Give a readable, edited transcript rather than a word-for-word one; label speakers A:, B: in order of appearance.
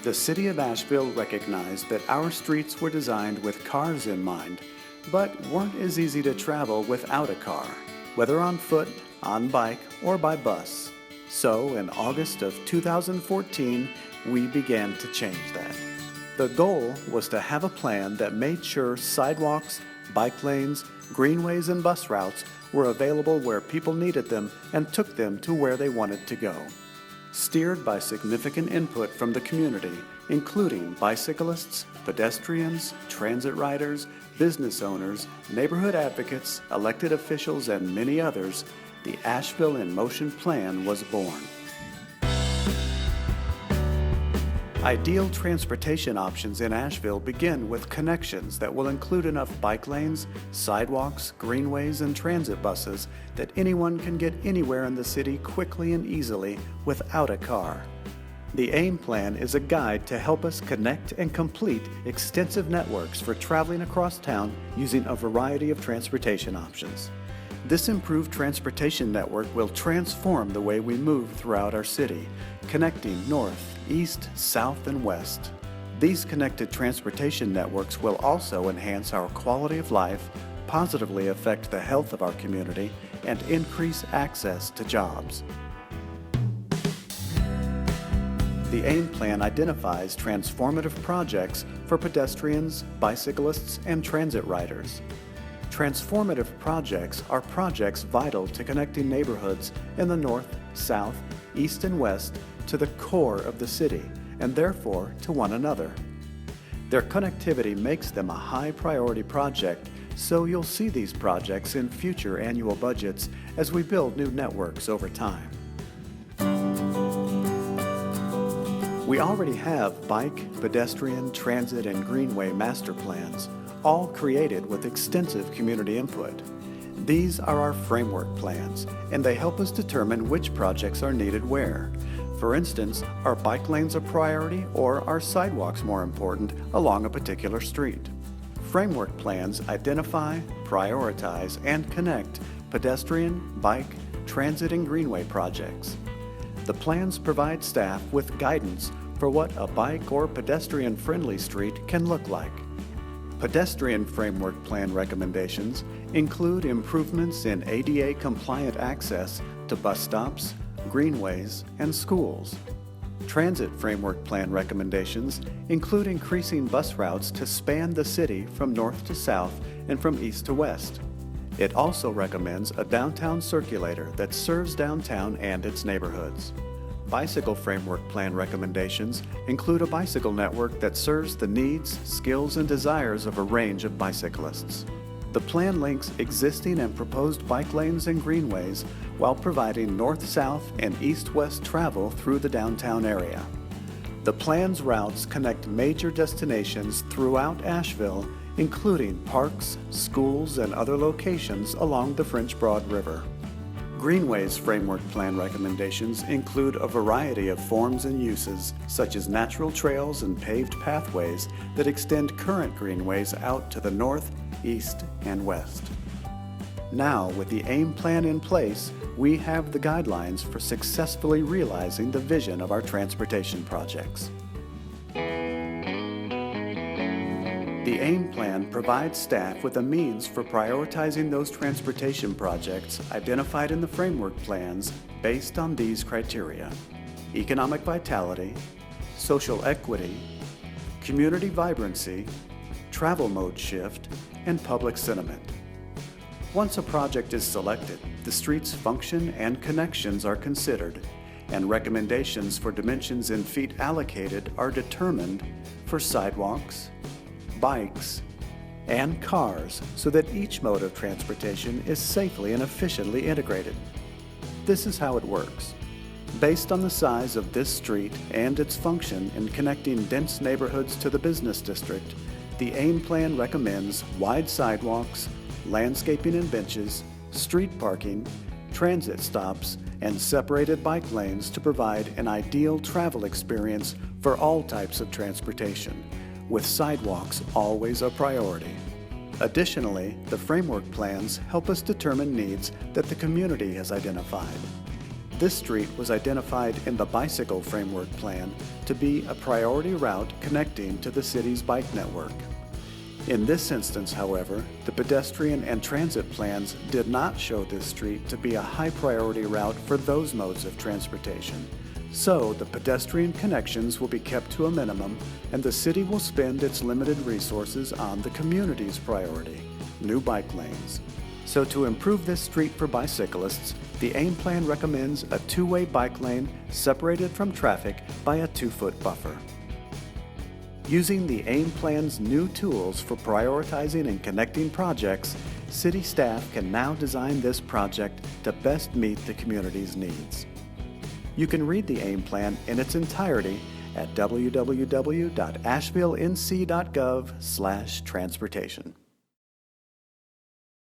A: The City of Asheville recognized that our streets were designed with cars in mind, but weren't as easy to travel without a car, whether on foot, on bike, or by bus. So, in August of 2014, we began to change that. The goal was to have a plan that made sure sidewalks, bike lanes, greenways, and bus routes were available where people needed them and took them to where they wanted to go. Steered by significant input from the community, including bicyclists, pedestrians, transit riders, business owners, neighborhood advocates, elected officials, and many others, the Asheville in Motion Plan was born. Ideal transportation options in Asheville begin with connections that will include enough bike lanes, sidewalks, greenways, and transit buses that anyone can get anywhere in the city quickly and easily without a car. The AIM Plan is a guide to help us connect and complete extensive networks for traveling across town using a variety of transportation options. This improved transportation network will transform the way we move throughout our city, connecting north, east, south, and west. These connected transportation networks will also enhance our quality of life, positively affect the health of our community, and increase access to jobs. The AIM Plan identifies transformative projects for pedestrians, bicyclists, and transit riders. Transformative projects are projects vital to connecting neighborhoods in the north, south, east, and west to the core of the city, and therefore to one another. Their connectivity makes them a high-priority project, so you'll see these projects in future annual budgets as we build new networks over time. We already have bike, pedestrian, transit, and greenway master plans, all created with extensive community input. These are our framework plans, and they help us determine which projects are needed where. For instance, are bike lanes a priority or are sidewalks more important along a particular street? Framework plans identify, prioritize, and connect pedestrian, bike, transit, and greenway projects. The plans provide staff with guidance for what a bike or pedestrian-friendly street can look like. Pedestrian framework plan recommendations include improvements in ADA-compliant access to bus stops, greenways, and schools. Transit framework plan recommendations include increasing bus routes to span the city from north to south and from east to west. It also recommends a downtown circulator that serves downtown and its neighborhoods. Bicycle framework plan recommendations include a bicycle network that serves the needs, skills, and desires of a range of bicyclists. The plan links existing and proposed bike lanes and greenways while providing north-south and east-west travel through the downtown area. The plan's routes connect major destinations throughout Asheville, including parks, schools, and other locations along the French Broad River. Greenways framework plan recommendations include a variety of forms and uses, such as natural trails and paved pathways that extend current greenways out to the north, east, and west. Now, with the AIM Plan in place, we have the guidelines for successfully realizing the vision of our transportation projects. The AIM Plan provides staff with a means for prioritizing those transportation projects identified in the framework plans based on these criteria: economic vitality, social equity, community vibrancy, travel mode shift, and public sentiment. Once a project is selected, the street's function and connections are considered, and recommendations for dimensions in feet allocated are determined for sidewalks, bikes, and cars so that each mode of transportation is safely and efficiently integrated. This is how it works. Based on the size of this street and its function in connecting dense neighborhoods to the business district, the AIM Plan recommends wide sidewalks, landscaping and benches, street parking, transit stops, and separated bike lanes to provide an ideal travel experience for all types of transportation, with sidewalks always a priority. Additionally, the framework plans help us determine needs that the community has identified. This street was identified in the Bicycle Framework Plan to be a priority route connecting to the city's bike network. In this instance, however, the pedestrian and transit plans did not show this street to be a high priority route for those modes of transportation. So the pedestrian connections will be kept to a minimum, and the city will spend its limited resources on the community's priority, new bike lanes. So to improve this street for bicyclists, the AIM Plan recommends a two-way bike lane separated from traffic by a 2-foot buffer. Using the AIM Plan's new tools for prioritizing and connecting projects, city staff can now design this project to best meet the community's needs. You can read the AIM Plan in its entirety at www.ashevillennc.gov/transportation.